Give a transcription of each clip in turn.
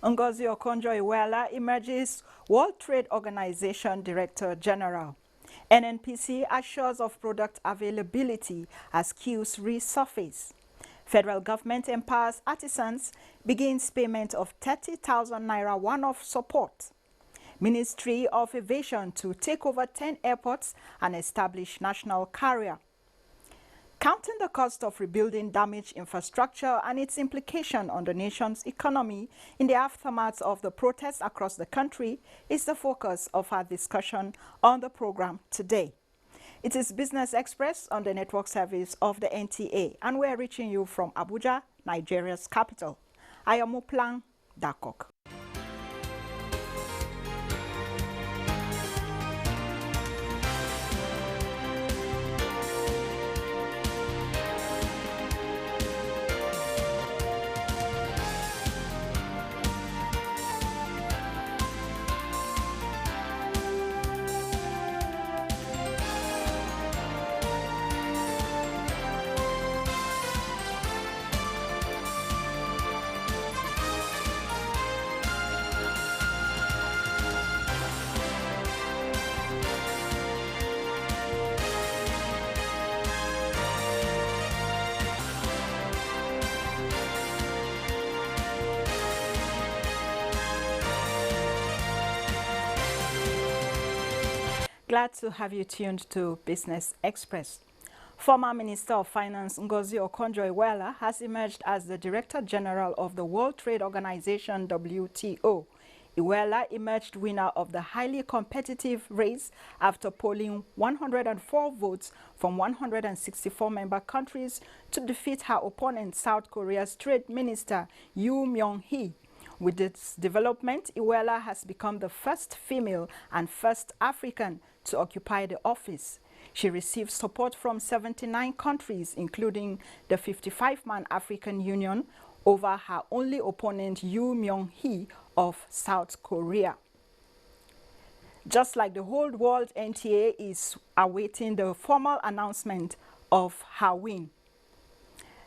Ngozi Okonjo-Iweala emerges World Trade Organization Director General. NNPC assures of product availability as queues resurface. Federal government empowers artisans, begins payment of 30,000 naira one-off support. Ministry of Aviation to take over 10 airports and establish national carrier. Counting the cost of rebuilding damaged infrastructure and its implication on the nation's economy in the aftermath of the protests across the country is the focus of our discussion on the program today. It is Business Express on the network service of the NTA, and we're reaching you from Abuja, Nigeria's capital. I am Muplang Dakok. Glad to have you tuned to Business Express. Former Minister of Finance Ngozi Okonjo-Iweala has emerged as the Director General of the World Trade Organization WTO. Iweala emerged winner of the highly competitive race after polling 104 votes from 164 member countries to defeat her opponent, South Korea's Trade Minister Yoo Myung-hee. With this development, Iweala has become the first female and first African to occupy the office. She received support from 79 countries, including the 55-man African Union, over her only opponent, Yoo Myung-hee of South Korea. Just like the whole world, NTA is awaiting the formal announcement of her win.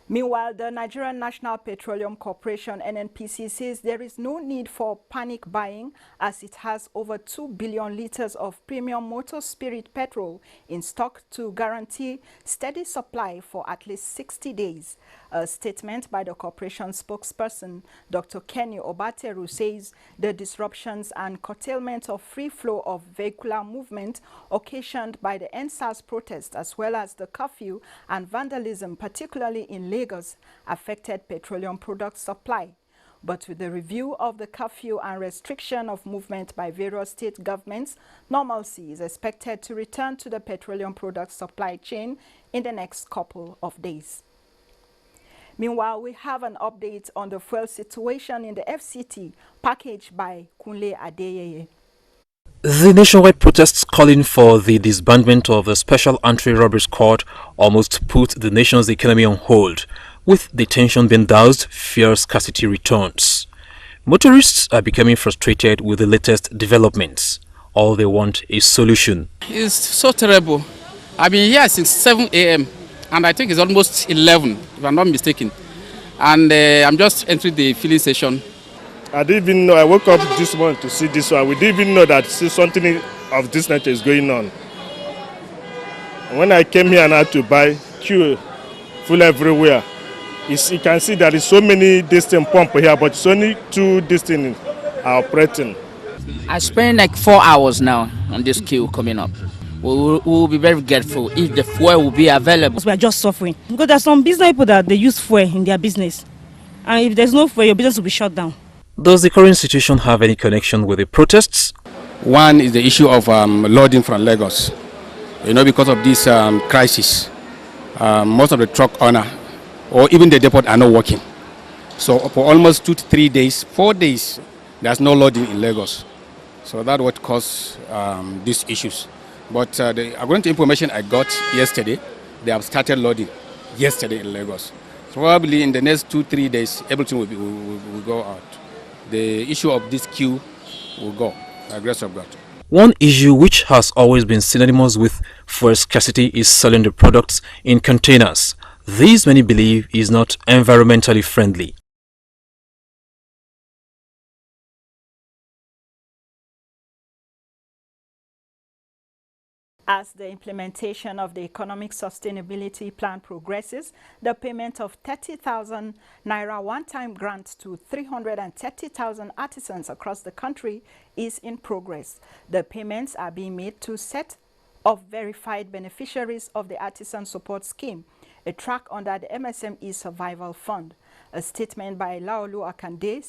Meanwhile, the Nigerian National Petroleum Corporation, NNPC, says there is no need for panic buying as it has over 2 billion liters of premium motor spirit petrol in stock to guarantee steady supply for at least 60 days. A statement by the corporation spokesperson, Dr. Kenny Obateru, says the disruptions and curtailment of free flow of vehicular movement occasioned by the NSAS protest, as well as the curfew and vandalism, particularly in Lagos, affected petroleum product supply. But with the review of the curfew and restriction of movement by various state governments, normalcy is expected to return to the petroleum product supply chain in the next couple of days. Meanwhile, we have an update on the fuel situation in the FCT, packaged by Kunle Adeyeye. The nationwide protests calling for the disbandment of the Special Anti-Robbery Squad almost put the nation's economy on hold. With the tension being doused, fear scarcity returns. Motorists are becoming frustrated with the latest developments. All they want is solution. It's so terrible. I've been here since 7 a.m. and I think it's almost 11, if I'm not mistaken. And I'm just entering the filling station. I didn't even know. I woke up this morning to see this one. We didn't even know that something of this nature is going on. When I came here and I had to buy, queue full everywhere. You can see there is so many distant pump here, but it's only 2 distant are operating. I spent like 4 hours now on this queue coming up. We will be very grateful if the fuel will be available. We are just suffering because there are some business people that they use fuel in their business, and if there's no fuel, your business will be shut down. Does the current situation have any connection with the protests? One is the issue of loading from Lagos. Because of this crisis, most of the truck owner or even the depot are not working. So for almost 2 to 3 days, 4 days, there's no loading in Lagos. So that's what caused these issues. But according to information I got yesterday, they have started loading yesterday in Lagos. So probably in the next 2-3 days, everything will go out. The issue of this queue will go, by the grace of God. One issue which has always been synonymous with fuel scarcity is selling the products in containers. This, many believe, is not environmentally friendly. As the implementation of the Economic Sustainability Plan progresses, the payment of 30,000 Naira one-time grant to 330,000 artisans across the country is in progress. The payments are being made to set of verified beneficiaries of the Artisan Support Scheme, a track under the MSME Survival Fund. A statement by Laolu Akande,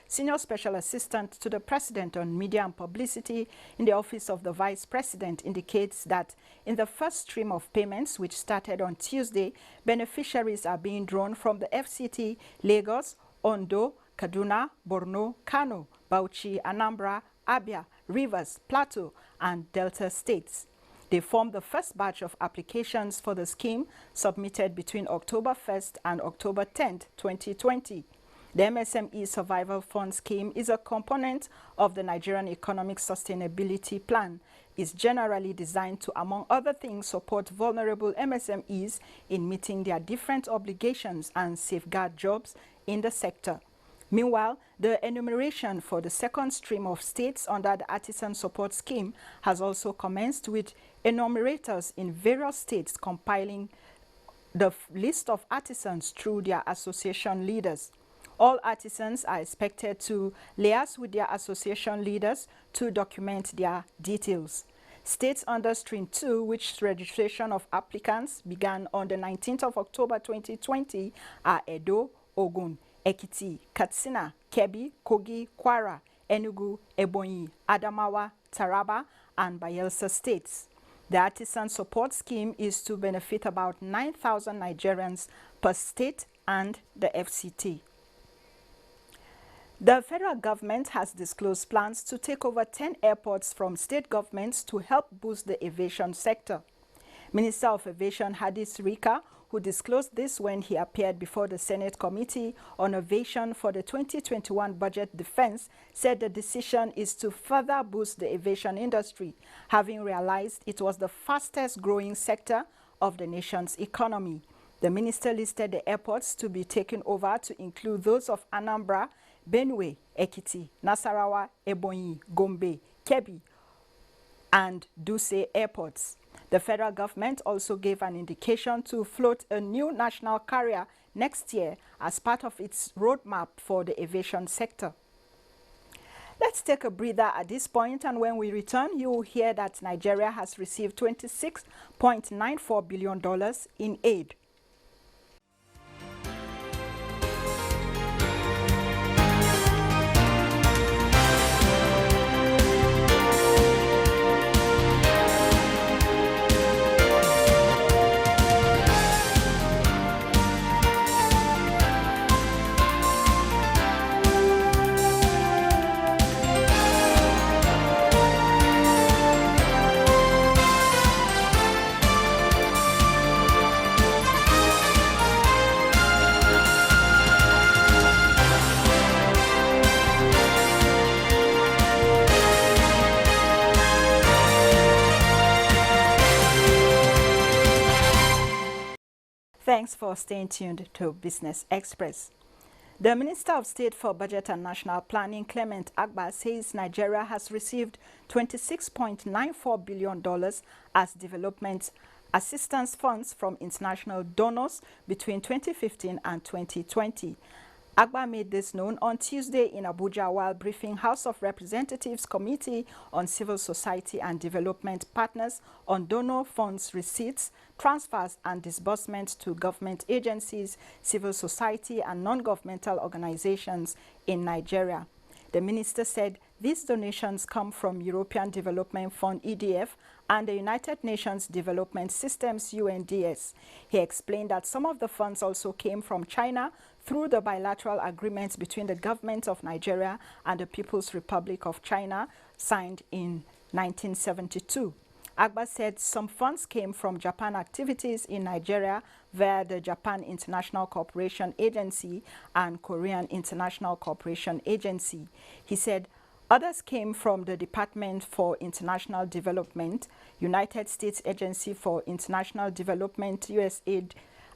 Senior Special Assistant to the President on Media and Publicity in the Office of the Vice President, indicates that in the first stream of payments, which started on Tuesday, beneficiaries are being drawn from the FCT, Lagos, Ondo, Kaduna, Borno, Kano, Bauchi, Anambra, Abia, Rivers, Plateau, and Delta states. They form the first batch of applications for the scheme submitted between October 1st and October 10th, 2020. The MSME Survival Fund scheme is a component of the Nigerian Economic Sustainability Plan. It's generally designed to, among other things, support vulnerable MSMEs in meeting their different obligations and safeguard jobs in the sector. Meanwhile, the enumeration for the second stream of states under the Artisan Support Scheme has also commenced, with enumerators in various states compiling the list of artisans through their association leaders. All artisans are expected to liaise with their association leaders to document their details. States under Stream 2, which registration of applicants began on the 19th of October 2020, are Edo, Ogun, Ekiti, Katsina, Kebbi, Kogi, Kwara, Enugu, Ebonyi, Adamawa, Taraba, and Bayelsa states. The Artisan Support Scheme is to benefit about 9,000 Nigerians per state and the FCT. The federal government has disclosed plans to take over 10 airports from state governments to help boost the aviation sector. Minister of Aviation Hadis Rika, who disclosed this when he appeared before the Senate Committee on Aviation for the 2021 Budget Defense, said the decision is to further boost the aviation industry, having realized it was the fastest growing sector of the nation's economy. The minister listed the airports to be taken over to include those of Anambra, Benue, Ekiti, Nasarawa, Ebonyi, Gombe, Kebbi, and Duse airports. The federal government also gave an indication to float a new national carrier next year as part of its roadmap for the aviation sector. Let's take a breather at this point, and when we return, you will hear that Nigeria has received $26.94 billion in aid. Thanks for staying tuned to Business Express. The Minister of State for Budget and National Planning, Clement Agba, says Nigeria has received $26.94 billion as development assistance funds from international donors between 2015 and 2020. Agba made this known on Tuesday in Abuja while briefing House of Representatives Committee on Civil Society and Development Partners on donor funds receipts, transfers and disbursements to government agencies, civil society and non-governmental organizations in Nigeria. The minister said these donations come from European Development Fund EDF and the United Nations Development Systems UNDS. He explained that some of the funds also came from China through the bilateral agreements between the government of Nigeria and the People's Republic of China signed in 1972. Agba said some funds came from Japan activities in Nigeria via the Japan International Cooperation Agency and Korean International Cooperation Agency. He said others came from the Department for International Development, United States Agency for International Development, USAID,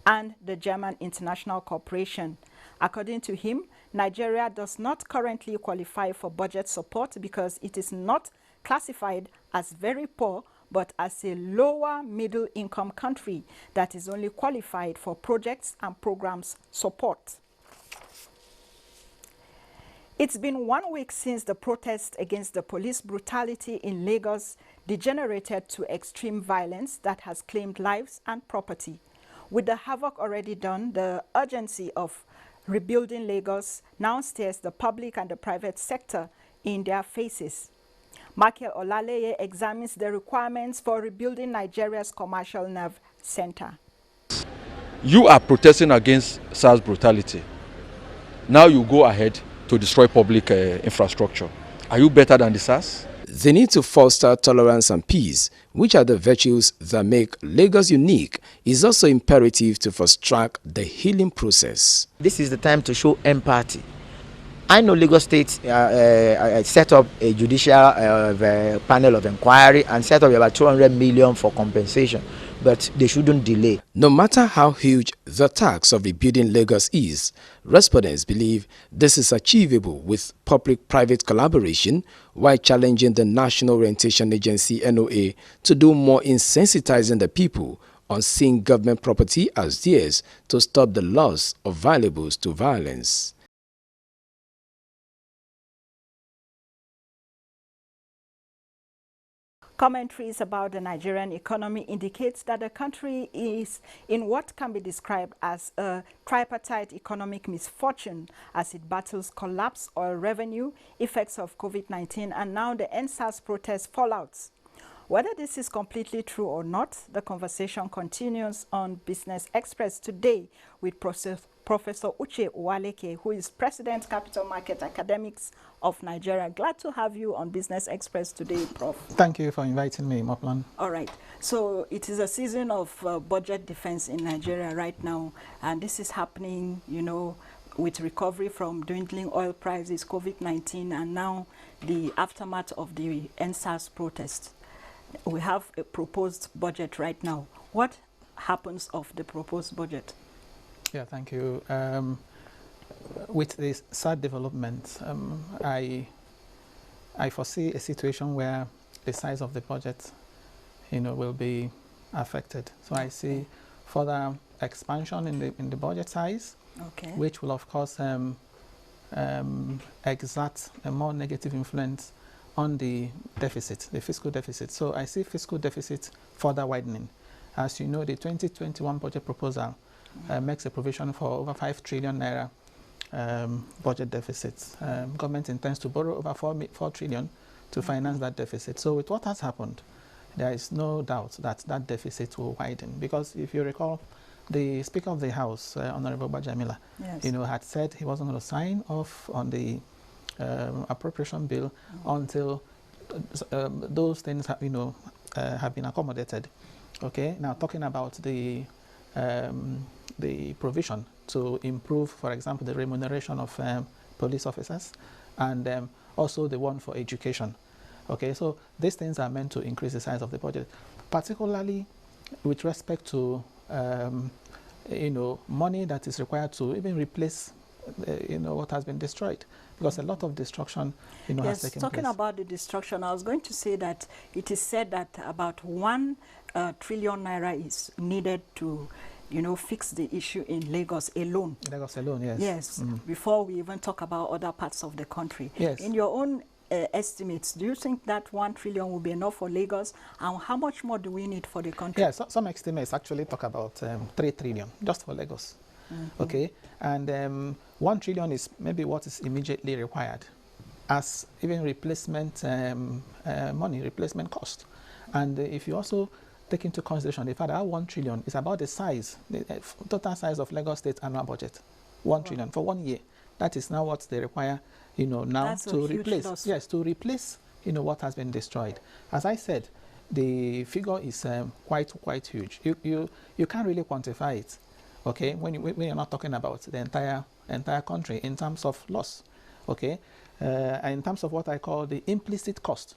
and the German International Corporation. According to him, Nigeria does not currently qualify for budget support because it is not classified as very poor, but as a lower middle income country that is only qualified for projects and programs support. It's been 1 week since the protest against the police brutality in Lagos degenerated to extreme violence that has claimed lives and property. With the havoc already done, the urgency of rebuilding Lagos now stares the public and the private sector in their faces. Michael Olaleye examines the requirements for rebuilding Nigeria's commercial nerve center. You are protesting against SARS brutality. Now you go ahead to destroy public infrastructure. Are you better than the SARS? They need to foster tolerance and peace, which are the virtues that make Lagos unique. It's also imperative to fast-track the healing process. This is the time to show empathy. I know Lagos State set up a judicial panel of inquiry and set up about 200 million for compensation, but they shouldn't delay. No matter how huge the task of rebuilding Lagos is, respondents believe this is achievable with public-private collaboration while challenging the National Orientation Agency (NOA) to do more in sensitizing the people on seeing government property as theirs to stop the loss of valuables to violence. Commentaries about the Nigerian economy indicates that the country is in what can be described as a tripartite economic misfortune as it battles collapse oil revenue, effects of COVID-19, and now the NSAS protest fallouts. Whether this is completely true or not, the conversation continues on Business Express today with Professor Uche Uwaleke, who is President, Capital Market Academics of Nigeria. Glad to have you on Business Express today, Prof. Thank you for inviting me, Moplan. All right. So it is a season of budget defense in Nigeria right now, and this is happening, you know, with recovery from dwindling oil prices, COVID-19, and now the aftermath of the NSAS protest. We have a proposed budget right now. What happens of the proposed budget? Yeah, thank you. With this sad development, I foresee a situation where the size of the budget, you know, will be affected. So I see further expansion in the budget size, which will of course exert a more negative influence on the deficit, the fiscal deficit. So I see fiscal deficit further widening. As you know, the 2021 budget proposal makes a provision for over 5 trillion naira budget deficits. Government intends to borrow over 4 trillion to finance that deficit. So with what has happened, there is no doubt that that deficit will widen. Because if you recall, the Speaker of the House, Honorable Bajamila, you know, had said he wasn't going to sign off on the appropriation bill until those things have, you know, have been accommodated. Okay, now talking about the provision to improve, for example, the remuneration of police officers, and also the one for education. Okay, so these things are meant to increase the size of the budget, particularly with respect to you know, money that is required to even replace you know, what has been destroyed, because a lot of destruction, you know, has taken place. Talking about the destruction, I was going to say that it is said that about 1 trillion naira is needed to, you know, fix the issue in Lagos alone. Lagos alone, yes. Yes, before we even talk about other parts of the country. Yes. In your own estimates, do you think that 1 trillion will be enough for Lagos, and how much more do we need for the country? Yeah, some estimates actually talk about 3 trillion just for Lagos. Okay, and 1 trillion is maybe what is immediately required as even replacement money, replacement cost. And if you also take into consideration the fact that 1 trillion is about the size, the total size of Lagos State annual budget, 1 trillion for 1 year. That is now what they require, you know, now That's to replace. Yes, to replace, you know, what has been destroyed. As I said, the figure is quite huge. You can't really quantify it. Okay, when you're not talking about the entire country in terms of loss. Okay, and in terms of what I call the implicit cost.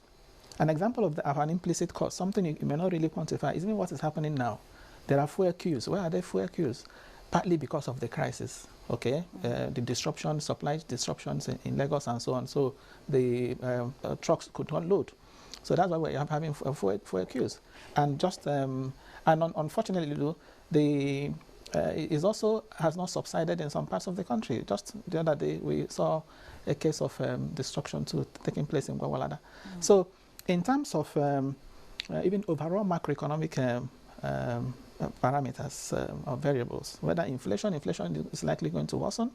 An example of an implicit cost, something you may not really quantify, is even what is happening now. There are fuel queues. Where are there fuel queues? Partly because of the crisis. Okay, the disruption, supply disruptions in Lagos and so on. So the trucks could not load. So that's why we're having fuel queues. And just unfortunately, the it also has not subsided in some parts of the country. Just the other day, we saw a case of destruction taking place in Gwawalada. So in terms of even overall macroeconomic parameters or variables, whether inflation is likely going to worsen,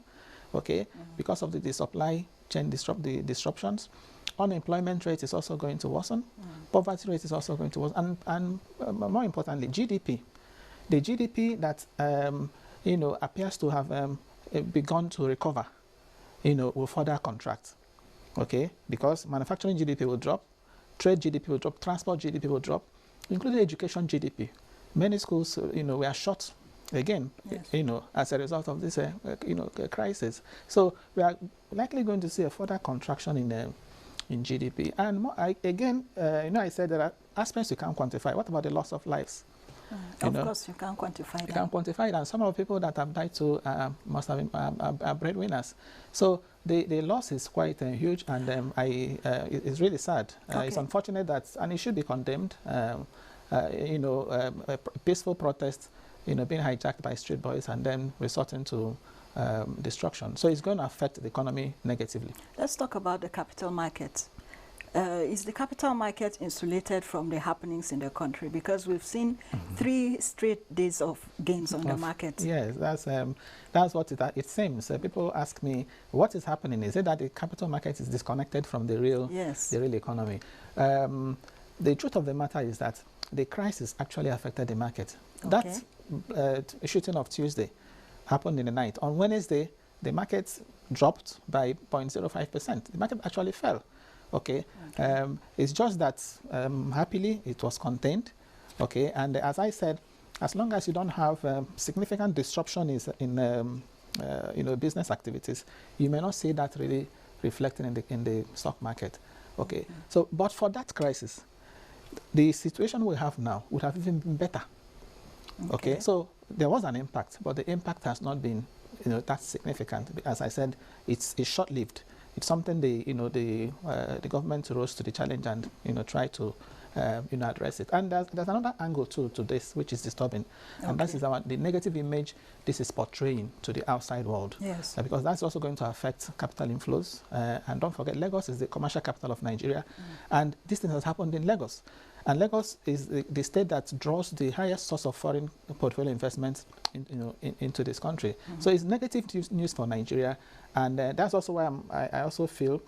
okay, because of the supply chain disruptions. Unemployment rate is also going to worsen. Poverty rate is also going to worsen. And more importantly, GDP. The GDP that appears to have begun to recover, will further contract, okay? Because manufacturing GDP will drop, trade GDP will drop, transport GDP will drop, including education GDP. Many schools, we are short again, yes. As a result of this, crisis. So we are likely going to see a further contraction in GDP. And more, I said there are aspects you can't quantify. What about the loss of lives? Of course, you can't quantify that. You can't quantify it, and some of the people that have died too must have been are breadwinners. So the loss is quite huge, and it's really sad. Okay. It's unfortunate that, and it should be condemned. A peaceful protest, being hijacked by street boys and then resorting to destruction. So it's going to affect the economy negatively. Let's talk about the capital market. Is the capital market insulated from the happenings in the country? Because we've seen 3 straight days of gains on the market. Yes, that's what it seems. People ask me, what is happening? Is it that the capital market is disconnected from the real economy? The truth of the matter is that the crisis actually affected the market. Okay. That shooting of Tuesday happened in the night. On Wednesday, the market dropped by 0.05%. The market actually fell. Okay. It's just that happily it was contained. Okay, and as I said, as long as you don't have significant disruption in business activities, you may not see that really reflected in the stock market. Okay, so but for that crisis, the situation we have now would have even been better. Okay, so there was an impact, but the impact has not been that significant. As I said, it's short-lived. It's something the government rose to the challenge and tried to address it. And there's another angle too to this which is disturbing, and that is the negative image this is portraying to the outside world. Yes. Because that's also going to affect capital inflows. And don't forget, Lagos is the commercial capital of Nigeria, and this thing has happened in Lagos. And Lagos is the state that draws the highest source of foreign portfolio investments into this country. So it's negative news for Nigeria, and that's also why I also feel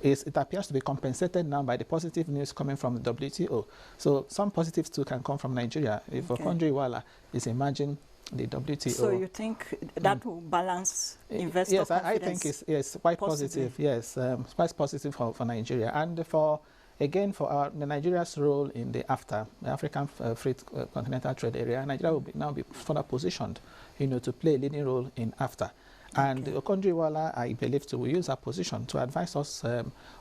it appears to be compensated now by the positive news coming from the WTO. So some positives too can come from Nigeria. If Okonjo Iweala is emerging the WTO. So you think that will balance investor confidence? Yes, I think it's quite positive. Yes, quite positive for Nigeria, and for Nigeria's role in the African Free Continental Trade Area. Nigeria will now be further positioned, to play a leading role in AFTA. And Okonjo Iweala, I believe, will use our position to advise us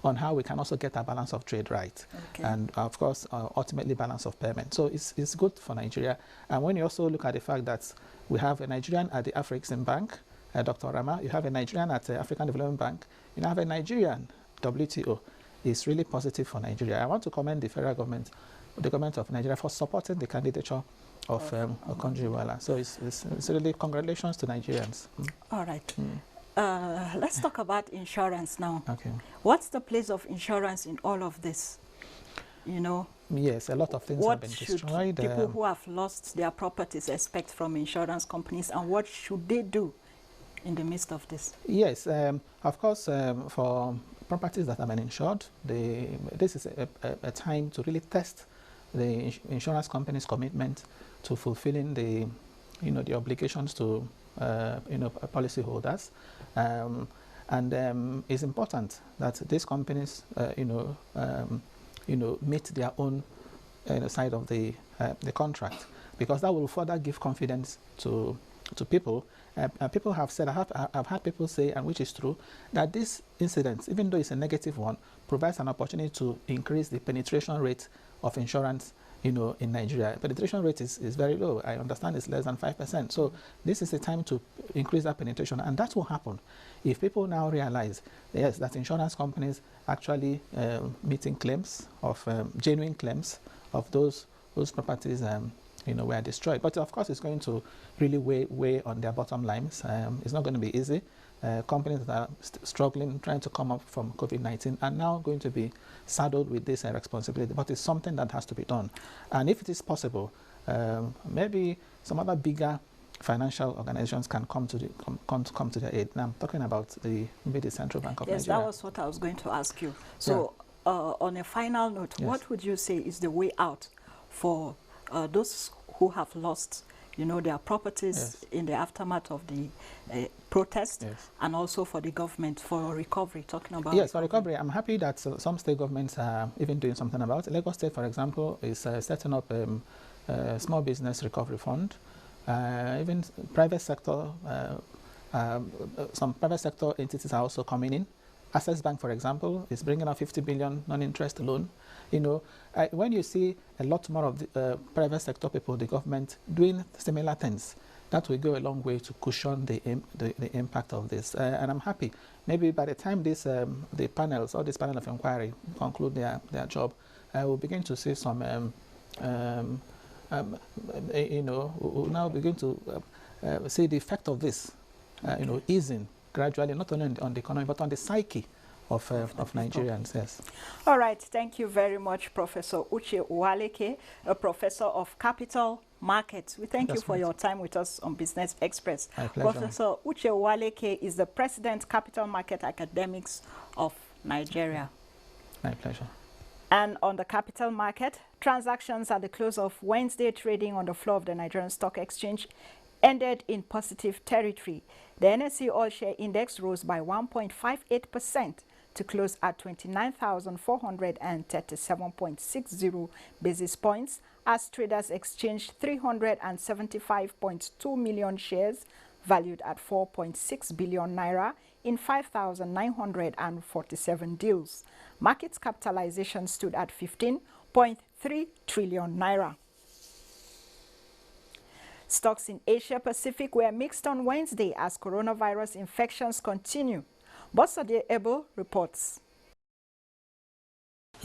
on how we can also get a balance of trade right, and of course, ultimately balance of payment. So it's good for Nigeria. And when you also look at the fact that we have a Nigerian at the Afrexim Bank, Dr. Rama, you have a Nigerian at the African Development Bank, you have a Nigerian WTO. It's really positive for Nigeria. I want to commend the federal government, the government of Nigeria, for supporting the candidature of Okonjo Iweala. So it's really congratulations to Nigerians. All right. Let's talk about insurance now. Okay. What's the place of insurance in all of this? Yes, a lot of things have been destroyed. What should people who have lost their properties expect from insurance companies, and what should they do in the midst of this? Yes, of course, for properties that have been insured, this is a time to really test the insurance company's commitment to fulfilling the obligations to policyholders, and it's important that these companies meet their own side of the contract, because that will further give confidence to people. People have said, I've had people say, and which is true, that this incident, even though it's a negative one, provides an opportunity to increase the penetration rate of insurance in Nigeria. Penetration rate is very low. I understand it's less than 5%. So this is the time to increase that penetration, and that will happen if people now realize, yes, that insurance companies actually meeting claims of genuine claims of those properties were destroyed. But of course, it's going to really weigh on their bottom lines. It's not going to be easy. Companies that are struggling, trying to come up from COVID-19 are now going to be saddled with this responsibility. But it's something that has to be done. And if it is possible, maybe some other bigger financial organizations can come to their aid. Now I'm talking about maybe the Central Bank of Nigeria. Yes, that was what I was going to ask you. So on a final note, what would you say is the way out for those who have lost their properties in the aftermath of the protest, and also for the government for recovery, talking about for recovery? I'm happy that some state governments are even doing something about it. Lagos State, for example, is setting up a small business recovery fund. Even private sector, some private sector entities are also coming in. Access Bank, for example, is bringing out 50 billion non-interest loan. When you see a lot more of the private sector people, the government, doing similar things, that will go a long way to cushion the impact of this. And I'm happy. Maybe by the time this the panels or this panel of inquiry conclude their job, we'll begin to see some we'll now begin to see the effect of this, easing gradually, not only on the economy, but on the psyche of Nigerians. Yes. All right. Thank you very much, Professor Uche Uwaleke, a professor of capital markets. We thank you for your time with us on Business Express. My pleasure. Professor Uche Uwaleke is the President, Capital Market Academics of Nigeria. My pleasure. And on the capital market, transactions at the close of Wednesday trading on the floor of the Nigerian Stock Exchange ended in positive territory. The NSE All Share Index rose by 1.58% to close at 29,437.60 basis points as traders exchanged 375.2 million shares valued at 4.6 billion naira in 5,947 deals. Market capitalization stood at 15.3 trillion naira. Stocks in Asia Pacific were mixed on Wednesday as coronavirus infections continue. Bosade Ebo reports.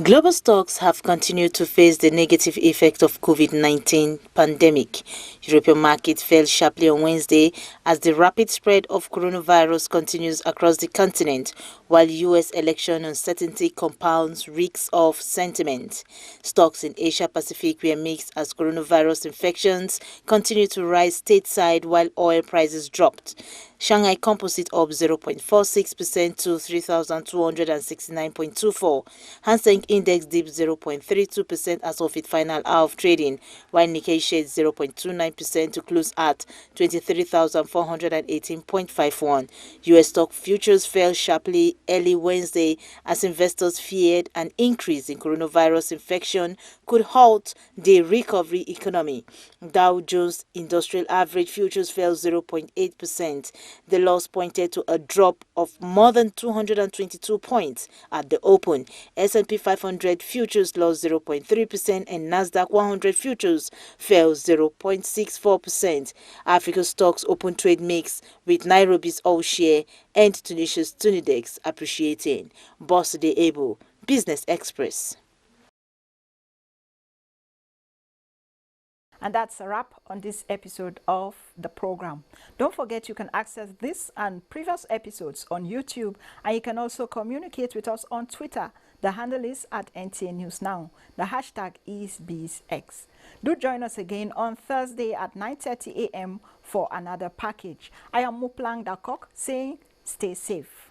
Global stocks have continued to face the negative effect of COVID-19 pandemic. European markets fell sharply on Wednesday as the rapid spread of coronavirus continues across the continent, while U.S. election uncertainty compounds risks of sentiment. Stocks in Asia Pacific were mixed as coronavirus infections continue to rise stateside while oil prices dropped. Shanghai Composite up 0.46% to 3,269.24. Hang Seng Index dipped 0.32% as of its final hour of trading, while Nikkei shed 0.29% to close at 23,418.51. U.S. stock futures fell sharply early Wednesday as investors feared an increase in coronavirus infection could halt the recovery economy. Dow Jones Industrial Average futures fell 0.8%. The loss pointed to a drop of more than 222 points at the open. S&P 500 futures lost 0.3% and Nasdaq 100 futures fell 0.64%. Africa stocks open trade mix with Nairobi's All Share and Tunisia's Tunidex appreciating. Bosade Ebo, Business Express. And that's a wrap on this episode of the program. Don't forget you can access this and previous episodes on YouTube, and you can also communicate with us on Twitter. The handle is at NTA News Now. The hashtag is BizX. Do join us again on Thursday at 9:30 a.m. for another package. I am Muplang Dakok saying stay safe.